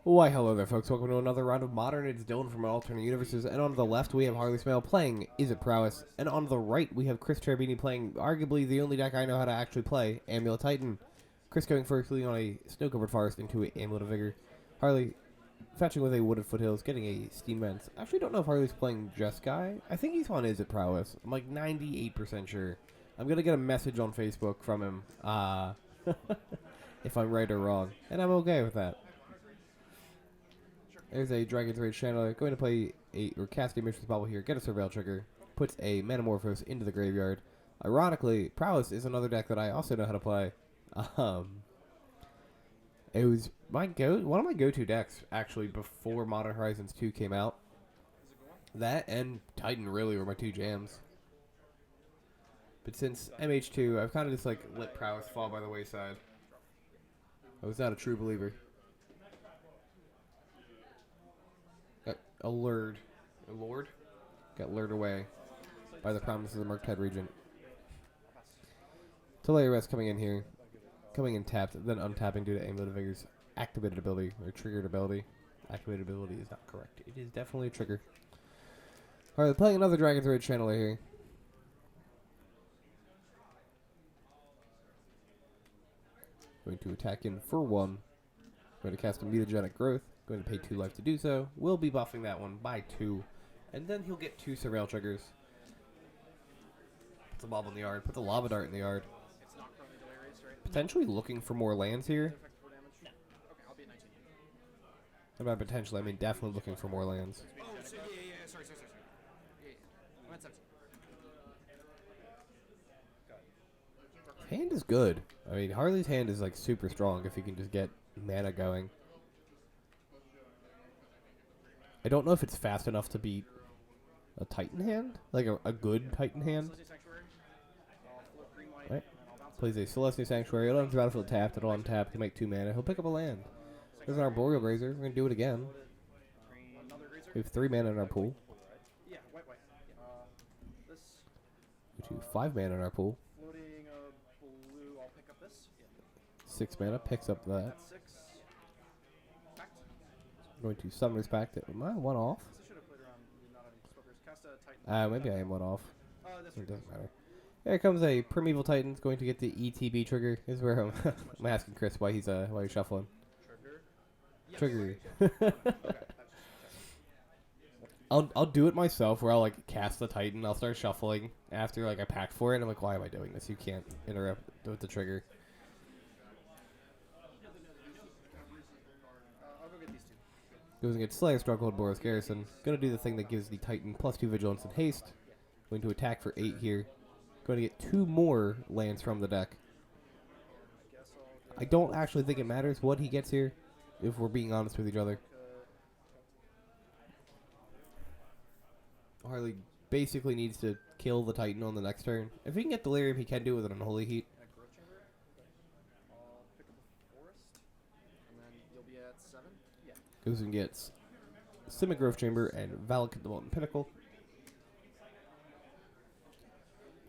Why, hello there, folks. Welcome to another round of Modern. It's Dylan from Alternate Universes, and on the left we have Harley Smale playing Izzet Prowess, and on the right we have Chris Cherubini playing arguably the only deck I know how to actually play, Amulet Titan. Chris going firstly on a snow-covered forest into an Amulet of Vigor. Harley fetching with a Wooded Foothills, getting a Steam Vents. I actually don't know if Harley's playing Jeskai. I think he's on Izzet Prowess. I'm like 98% sure. I'm going to get a message on Facebook from him if I'm right or wrong, and I'm okay with that. There's a Dragon's Rage Channeler going to play or cast a Mission's Bubble here, get a Surveil trigger, puts a Metamorphose into the graveyard. Ironically, Prowess is another deck that I also know how to play. It was one of my go-to decks actually before Modern Horizons 2 came out. That and Titan really were my two jams. But since MH2, I've kind of just like let Prowess fall by the wayside. I was not a true believer. Allured. Got lured away by the promises of the Murktide Regent. Prowess coming in here. Coming in tapped, then untapping due to Amulet of Vigor's activated ability, or triggered ability. Activated ability is not correct. It is definitely a trigger. Alright, playing another Dragon's Rage Channeler here. Going to attack in for 1. Going to cast a Mutagenic Growth. Going to pay 2 life to do so. We'll be buffing that one by 2. And then he'll get 2 Surveil triggers. Put the Mob in the yard. Put the Lava Dart in the yard. Potentially looking for more lands here. And by potentially, I mean definitely looking for more lands. Hand is good. I mean, Harley's hand is like super strong if he can just get mana going. I don't know if it's fast enough to beat a Titan hand, like a good Titan hand. Right. Plays a Celestial Sanctuary. It'll have the battlefield tapped. It'll untap. He'll make 2 mana. He'll pick up a land. There's an Arboreal Grazer. We're going to do it again. We have 3 mana in our pool. We have 5 mana in our pool. 6 mana. Picks up that. I'm going to Summoner's Pact. Am I 1 off? Maybe I am 1 off. It doesn't matter. Here comes a Primeval Titan. It's going to get the ETB trigger. This is where I'm asking Chris why he's shuffling. Trigger. I'll do it myself where I'll like cast the Titan. I'll start shuffling after like I pack for it. And I'm like, why am I doing this? You can't interrupt with the trigger. Goes and gets Slayer Stronghold Boros Garrison. Gonna do the thing that gives the Titan +2 Vigilance and Haste. Going to attack for 8 here. Going to get 2 more lands from the deck. I don't actually think it matters what he gets here, if we're being honest with each other. Harley basically needs to kill the Titan on the next turn. If he can get Delirium, he can do it with an Unholy Heat. Goes and gets Simic Growth Chamber and Valakut the Molten Pinnacle.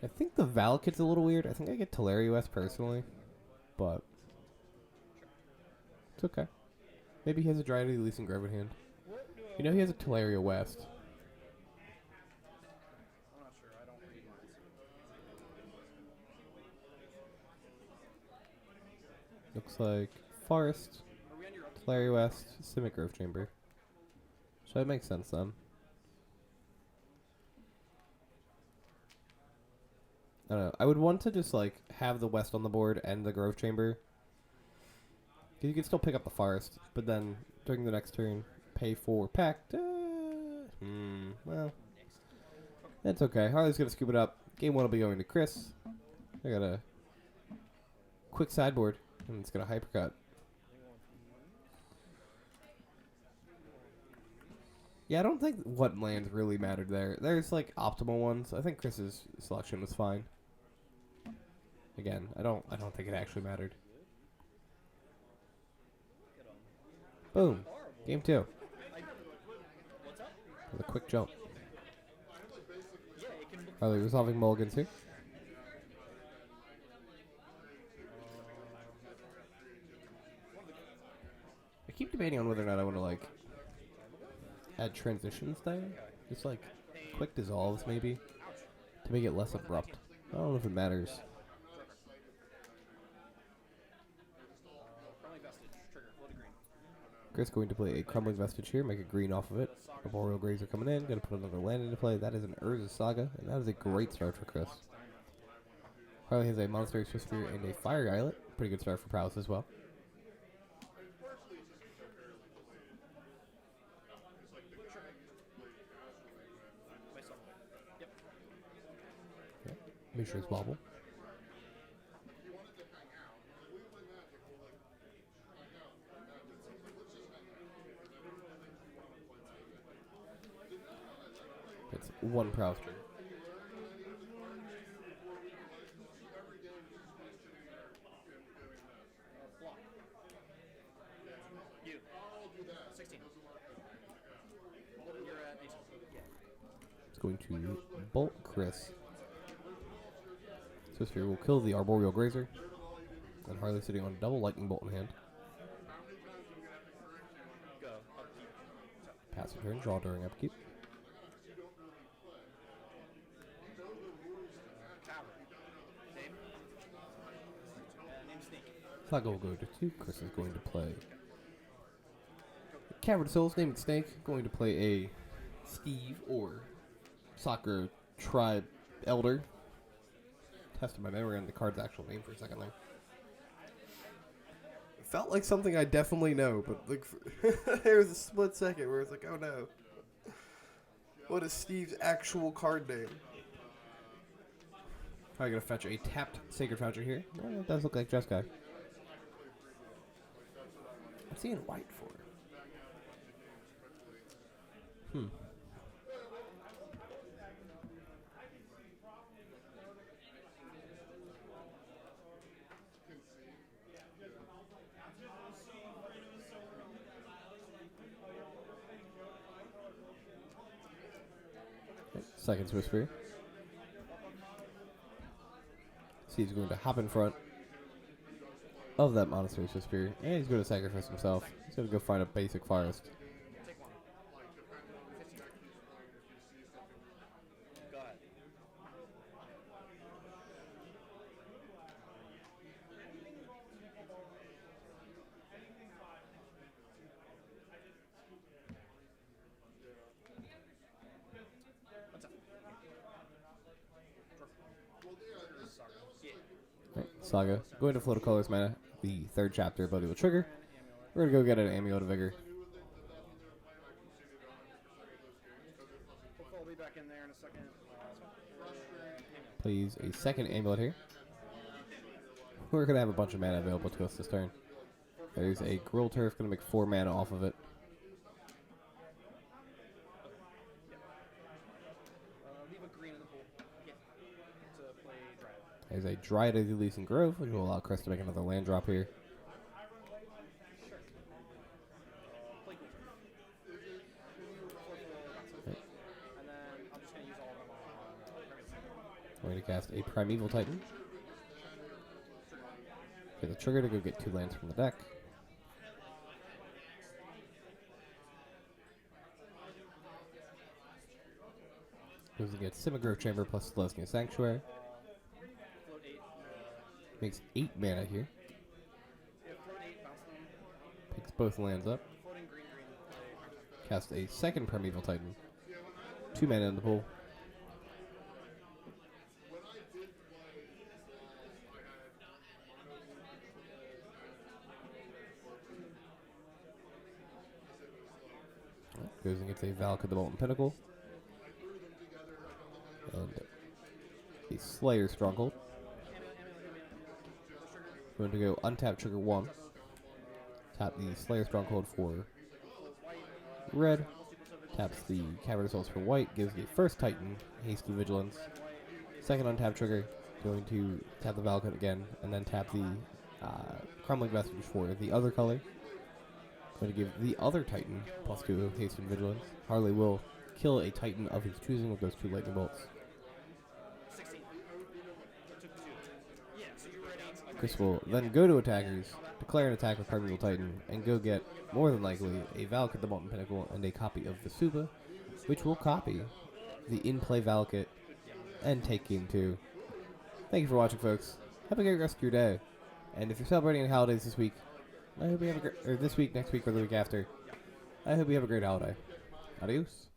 I think the Valakut's a little weird. I think I get Telerios personally, but it's okay. Maybe he has a Dryad Elise and Grove in hand. You know he has a Teleria West. Looks like Forest, Teleria West, Simic Growth Chamber. So that makes sense then. I don't know. I would want to just like have the West on the board and the Grove Chamber. You can still pick up the Forest, but then during the next turn, pay for Pact. Well, that's okay. Harley's gonna scoop it up. Game 1 will be going to Chris. I got a quick sideboard, and it's gonna hypercut. Yeah, I don't think what lands really mattered there. There's like optimal ones. I think Chris's selection was fine. Again, I don't think it actually mattered. Boom. Game 2. With a quick jump. Harley resolving mulligans here. keep debating on whether or not I want to, like, add transitions there. Just, like, quick dissolves, maybe, to make it less abrupt. I don't know if it matters. Chris going to play a Crumbling Vestige here, make a green off of it. Arboreal Grazer coming in, going to put another land into play. That is an Urza Saga, and that is a great start for Chris. Harley has a Monastery Swiftspear and a Fire Islet. Pretty good start for Prowess as well. Okay. Mishra's Bauble. It's one Prowess turn. It's going to bolt Chris. Swiftspear will kill the Arboreal Grazer. And Harley sitting on a double Lightning Bolt in hand. Pass a turn, draw during upkeep. Saga will go to 2. Chris is going to play Cavern Souls, named Snake. Going to play a Steve or Soccer Tribe Elder. Tested my memory on the card's actual name for a second there. It felt like something I definitely know, but like there was a split second where it's like, oh no. What is Steve's actual card name? Probably gonna fetch a tapped Sacred Fountain here. Oh, it does look like Jeskai. I'm seeing white for it. Second Swiftspear. Steve's going to hop in front of that Monastery Swiftspear, and he's going to sacrifice himself. He's going to go find a basic forest. Saga, going to Float of Colors mana, the third chapter ability will trigger. We're going to go get an Amulet of Vigor. Plays a second Amulet here. We're going to have a bunch of mana available to us this turn. There's a Gruul Turf, going to make 4 mana off of it. There's a Dryad of the Elysian Grove, which will allow Chris to make another land drop here. Okay. Going to cast a Primeval Titan. Get the trigger to go get 2 lands from the deck. Goes to get Simigrove Chamber plus Celestia Sanctuary. Makes 8 mana here. Picks both lands up. Cast a second Primeval Titan. 2 mana in the pool. Goes and gets a Valak of the Molten Pinnacle. And a Slayer Stronghold. Going to go untap trigger 1. Tap the Slayer Stronghold for red. Taps the Cavern of Souls for white. Gives the first Titan Hasty Vigilance. Second untap trigger. Going to tap the Valakut again. And then tap the Crumbling Vestige for the other color. Going to give the other Titan plus 2 Haste and Vigilance. Harley will kill a Titan of his choosing with those 2 Lightning Bolts. Chris will then go to attackers to declare an attack with Primeval Titan, and go get, more than likely, a Valakut at the Molten Pinnacle and a copy of the Suba, which will copy the in-play Valakut and take Game 2. Thank you for watching, folks. Have a great rest of your day. And if you're celebrating any holidays this week, I hope you have a great, or this week, next week, or the week after, I hope you have a great holiday. Adios.